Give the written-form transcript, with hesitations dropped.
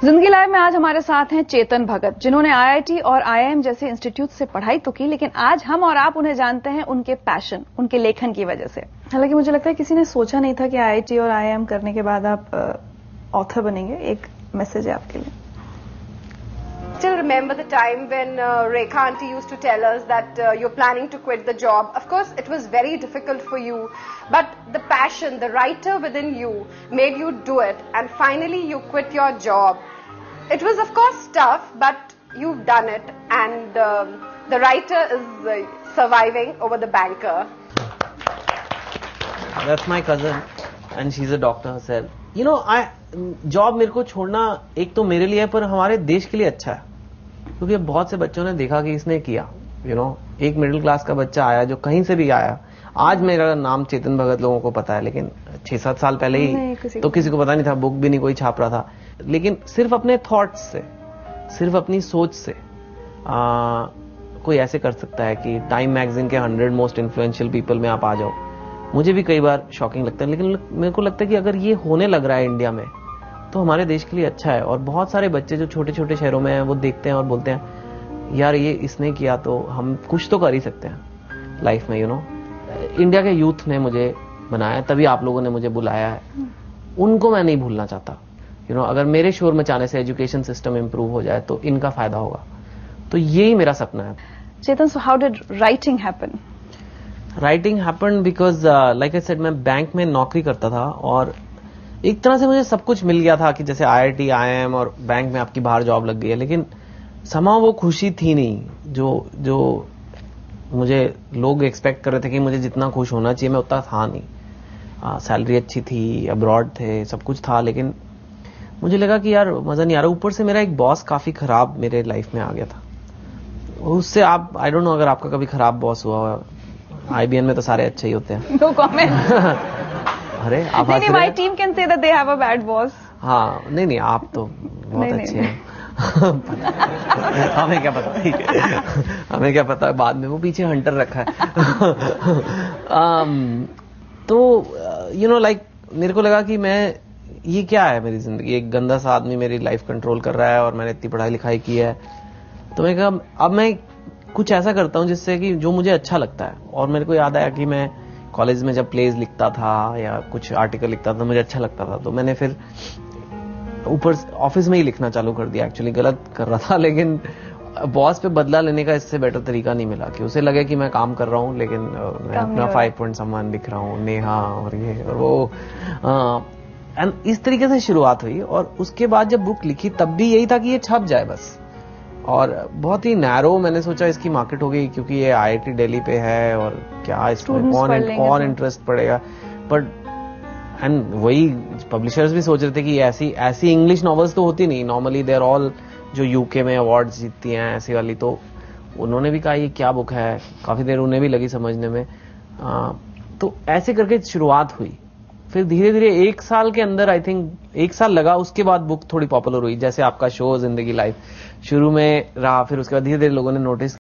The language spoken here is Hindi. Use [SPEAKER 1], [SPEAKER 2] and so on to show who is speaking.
[SPEAKER 1] जिंदगी लाइव में आज हमारे साथ हैं चेतन भगत, जिन्होंने आईआईटी और आईआईएम जैसे इंस्टीट्यूट से पढ़ाई तो की, लेकिन आज हम और आप उन्हें जानते हैं उनके पैशन, उनके लेखन की वजह से। हालांकि मुझे लगता है किसी ने सोचा नहीं था कि आईआईटी और आईआईएम करने के बाद आप ऑथर बनेंगे। एक मैसेज है आपके लिए।
[SPEAKER 2] Still remember the time when Rekha auntie used to tell us that you're planning to quit the job. Of course, it was very difficult for you, but the passion, the writer within you made you do it, and finally you quit your job. It was of course tough, but you've done it, and the writer is surviving over the banker.
[SPEAKER 3] That's my cousin, and she's a doctor herself. You know, job मेरे को छोड़ना एक तो मेरे लिए है, पर हमारे देश के लिए अच्छा है, क्योंकि बहुत से बच्चों ने देखा कि इसने किया। एक मिडिल क्लास का बच्चा आया जो कहीं से भी आया। आज मेरा नाम चेतन भगत लोगों को पता है, लेकिन 6-7 साल पहले ही तो किसी को पता नहीं था, बुक भी नहीं कोई छाप रहा था। लेकिन सिर्फ अपने थॉट्स से, सिर्फ अपनी सोच से कोई ऐसे कर सकता है कि टाइम मैगजीन के 100 मोस्ट इन्फ्लुएंशियल पीपल में आप आ जाओ। मुझे भी कई बार शॉकिंग लगता है, लेकिन मेरे को लगता है कि अगर ये होने लग रहा है इंडिया में तो हमारे देश के लिए अच्छा है। और बहुत सारे बच्चे जो छोटे छोटे शहरों में हैं वो देखते हैं और बोलते हैं यार ये इसने किया तो हम कुछ तो कर ही सकते हैं लाइफ में। इंडिया के यूथ ने मुझे बनाया, तभी आप लोगों ने मुझे बुलाया है। उनको मैं नहीं भूलना चाहता। अगर मेरे शोर मचाने से एजुकेशन सिस्टम इंप्रूव हो जाए तो इनका फायदा होगा, तो यही मेरा सपना है।
[SPEAKER 1] Chetan, so how did writing happen?
[SPEAKER 3] Writing happen because like I said, मैं बैंक में नौकरी करता था और एक तरह से मुझे सब कुछ मिल गया था कि जैसे आईआईटी, आईआईएम और बैंक में आपकी बाहर जॉब लग गई है, लेकिन समा वो खुशी थी नहीं जो मुझे लोग एक्सपेक्ट कर रहे थे कि मुझे जितना खुश होना चाहिए मैं उतना था नहीं। सैलरी अच्छी थी, अब्रॉड थे, सब कुछ था, लेकिन मुझे लगा कि यार मजा नहीं आ रहा। ऊपर से मेरा एक बॉस काफी खराब मेरे लाइफ में आ गया था। उससे आप, आई डोंट नो अगर आपका कभी खराब बॉस हुआ। आईबीएन में तो सारे अच्छे ही होते हैं।
[SPEAKER 1] No comment.
[SPEAKER 3] अरे आप
[SPEAKER 1] नहीं, my team can say that they have a bad boss.
[SPEAKER 3] हाँ, नहीं आप तो बहुत अच्छे हैं। हमें क्या पता हमें क्या पता, बाद में वो पीछे हंटर रखा है। तो लाइक मेरे को लगा कि मैं, ये क्या है मेरी जिंदगी, एक गंदा सा आदमी मेरी लाइफ कंट्रोल कर रहा है और मैंने इतनी पढ़ाई लिखाई की है। तो मैं कहा अब मैं कुछ ऐसा करता हूँ जिससे कि जो मुझे अच्छा लगता है। और मेरे को याद आया कि मैं कॉलेज में जब प्लेज लिखता था या कुछ आर्टिकल लिखता था मुझे अच्छा लगता था, तो मैंने फिर ऊपर ऑफिस में ही लिखना चालू कर दिया। एक्चुअली गलत कर रहा था, लेकिन बॉस पे बदला लेने का इससे बेटर तरीका नहीं मिला कि उसे लगे कि मैं काम कर रहा हूँ, लेकिन मैं अपना 5 पॉइंट सम्मान लिख रहा हूँ, नेहा और ये और वो। एंड इस तरीके से शुरुआत हुई। और उसके बाद जब बुक लिखी तब भी यही था कि ये छप जाए बस। और बहुत ही नैरो मैंने सोचा इसकी मार्केट हो गई, क्योंकि ये आईआईटी दिल्ली पे है और क्या इसमें कौन इंटरेस्ट पड़ेगा। बट एंड वही पब्लिशर्स भी सोच रहे थे कि ऐसी इंग्लिश नॉवेल्स तो होती नहीं, नॉर्मली दे आर ऑल जो यूके में अवार्ड्स जीतती हैं ऐसी वाली। तो उन्होंने भी कहा ये क्या बुक है, काफी देर उन्हें भी लगी समझने में। तो ऐसे करके शुरुआत हुई। फिर धीरे धीरे 1 साल के अंदर, आई थिंक 1 साल लगा, उसके बाद बुक थोड़ी पॉपुलर हुई। जैसे आपका शो जिंदगी लाइव शुरू में रहा, फिर उसके बाद धीरे धीरे लोगों ने नोटिस